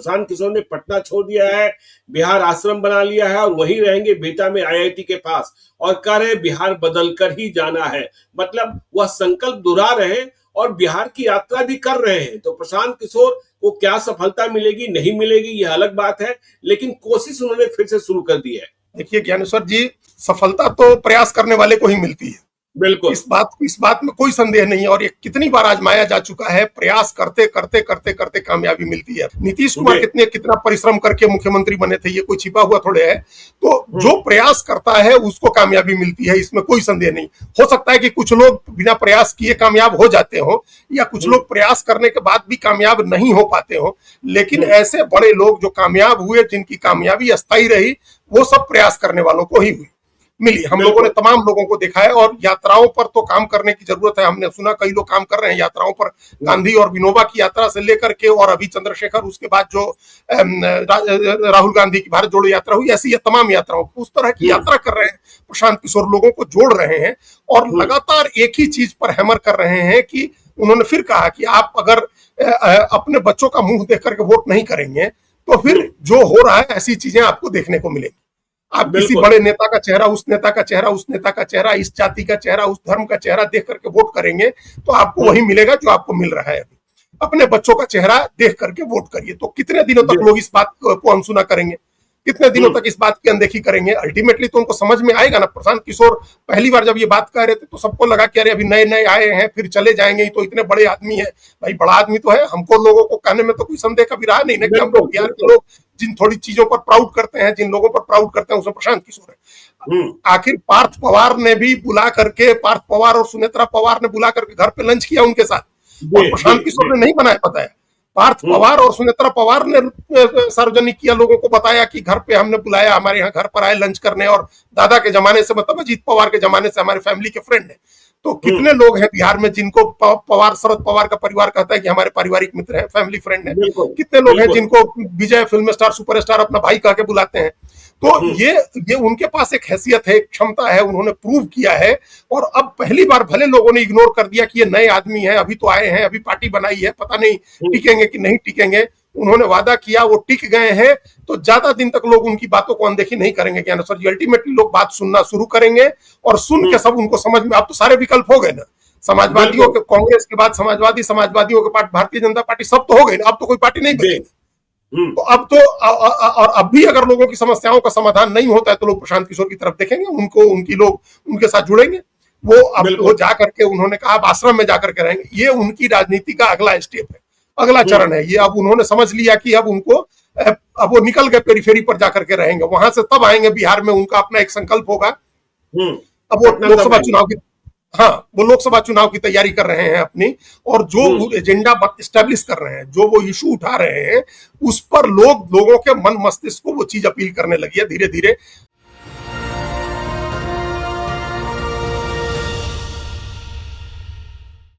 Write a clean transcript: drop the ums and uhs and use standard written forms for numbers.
प्रशांत किशोर ने पटना छोड़ दिया है, बिहार आश्रम बना लिया है और वहीं रहेंगे बेटा में आईआईटी के पास, और कह रहे बिहार बदल कर ही जाना है। मतलब वह संकल्प दोहरा रहे और बिहार की यात्रा भी कर रहे हैं। तो प्रशांत किशोर को क्या सफलता मिलेगी नहीं मिलेगी यह अलग बात है, लेकिन कोशिश उन्होंने फिर से शुरू कर दी है। देखिए ज्ञानेश्वर जी, सफलता तो प्रयास करने वाले को ही मिलती है, बिल्कुल, इस बात में कोई संदेह नहीं है। और ये कितनी बार आजमाया जा चुका है, प्रयास करते करते करते करते कामयाबी मिलती है। नीतीश कुमार कितना परिश्रम करके मुख्यमंत्री बने थे, ये कोई छिपा हुआ थोड़े है। तो जो प्रयास करता है उसको कामयाबी मिलती है, इसमें कोई संदेह नहीं। हो सकता है कि कुछ लोग बिना प्रयास किए कामयाब हो जाते हो, या कुछ लोग प्रयास करने के बाद भी कामयाब नहीं हो पाते हो, लेकिन ऐसे बड़े लोग जो कामयाब हुए, जिनकी कामयाबी अस्थायी रही, वो सब प्रयास करने वालों को ही हुई मिली। हम लोगों ने तमाम लोगों को देखा है। और यात्राओं पर तो काम करने की जरूरत है। हमने सुना कई लोग काम कर रहे हैं यात्राओं पर, गांधी और विनोबा की यात्रा से लेकर के, और अभी चंद्रशेखर, उसके बाद जो राहुल गांधी की भारत जोड़ो यात्रा हुई, ऐसी तमाम यात्राओं, उस तरह की यात्रा कर रहे हैं प्रशांत किशोर, लोगों को जोड़ रहे हैं और लगातार एक ही चीज पर हैमर कर रहे हैं कि उन्होंने फिर कहा कि आप अगर अपने बच्चों का मुंह देख करके वोट नहीं करेंगे तो फिर जो हो रहा है ऐसी चीजें आपको देखने को मिलेगी। आप किसी बड़े नेता का चेहरा, उस नेता का चेहरा, उस नेता का चेहरा, इस जाति का चेहरा, उस धर्म का चेहरा देख करके वोट करेंगे तो आपको वही मिलेगा जो आपको मिल रहा है अभी। अपने बच्चों का चेहरा देख करके वोट करिए। तो कितने दिनों तक लोग इस बात को अनसुना करेंगे, कितने दिनों तक इस बात की अनदेखी करेंगे? अल्टीमेटली तो उनको समझ में आएगा ना। प्रशांत किशोर पहली बार जब ये बात कह रहे थे तो सबको लगा कि अरे अभी नए नए आए हैं, फिर चले जाएंगे, तो इतने बड़े आदमी है। भाई बड़ा आदमी तो है, हमको लोगों को कहने में तो कोई संदेह कभी रहा नहीं ना कि हम लोग बिहार के लोग जिन थोड़ी चीजों पर प्राउड करते हैं, जिन लोगों पर प्राउड करते हैं, उसमें प्रशांत किशोर है। आखिर पार्थ पवार ने भी बुला करके, पार्थ पवार और सुनेत्रा पवार ने बुला करके घर पे लंच किया उनके साथ, और प्रशांत किशोर ने नहीं बनाया, पता है। पार्थ पवार और सुनेत्रा पवार ने सार्वजनिक किया, लोगों को बताया कि घर पे हमने बुलाया, हमारे यहाँ घर पर आए लंच करने, और दादा के जमाने से, मतलब अजीत पवार के जमाने से हमारे फैमिली के फ्रेंड है। तो कितने लोग हैं बिहार में जिनको पवार, शरद पवार का परिवार कहता है कि हमारे पारिवारिक मित्र हैं, फैमिली फ्रेंड है। कितने लोग हैं जिनको विजय फिल्म स्टार, सुपरस्टार अपना भाई कह के बुलाते हैं। तो ये उनके पास एक हैसियत है, एक क्षमता है, उन्होंने प्रूव किया है। और अब पहली बार भले लोगों ने इग्नोर कर दिया कि ये नए आदमी हैं, अभी तो आए हैं, अभी पार्टी बनाई है, पता नहीं टिकेंगे कि नहीं टिकेंगे। उन्होंने वादा किया, वो टिक गए हैं, तो ज्यादा दिन तक लोग उनकी बातों को अनदेखी नहीं करेंगे ज्ञानेश्वर जी। अल्टीमेटली लोग बात सुनना शुरू करेंगे, और सुन के सब उनको समझ में, अब तो सारे विकल्प हो गए ना। समाजवादियों के, कांग्रेस के बाद समाजवादी, समाजवादियों के बाद भारतीय जनता पार्टी, सब तो हो गए ना। अब तो कोई पार्टी नहीं बचेगी। तो अब तो और अब भी अगर लोगों की समस्याओं का समाधान नहीं होता है तो लोग प्रशांत किशोर की तरफ देखेंगे, उनको, उनकी लोग उनके साथ जुड़ेंगे। वो जा करके, उन्होंने कहा अब आश्रम में जाकर के रहेंगे। ये उनकी राजनीति का अगला स्टेप है, अगला चरण है ये। अब उन्होंने समझ लिया कि अब उनको, अब वो निकल गए पेरिफेरी पर जाकर के रहेंगे, वहां से तब आएंगे बिहार में। उनका अपना एक संकल्प होगा। अब वो लोकसभा चुनाव की, हाँ, वो लोकसभा चुनाव की तैयारी कर रहे हैं अपनी, और जो एजेंडा एस्टेब्लिश कर रहे हैं, जो वो इशू उठा रहे हैं, उस पर लोगों के मन मस्तिष्क को वो चीज अपील करने लगी है धीरे धीरे।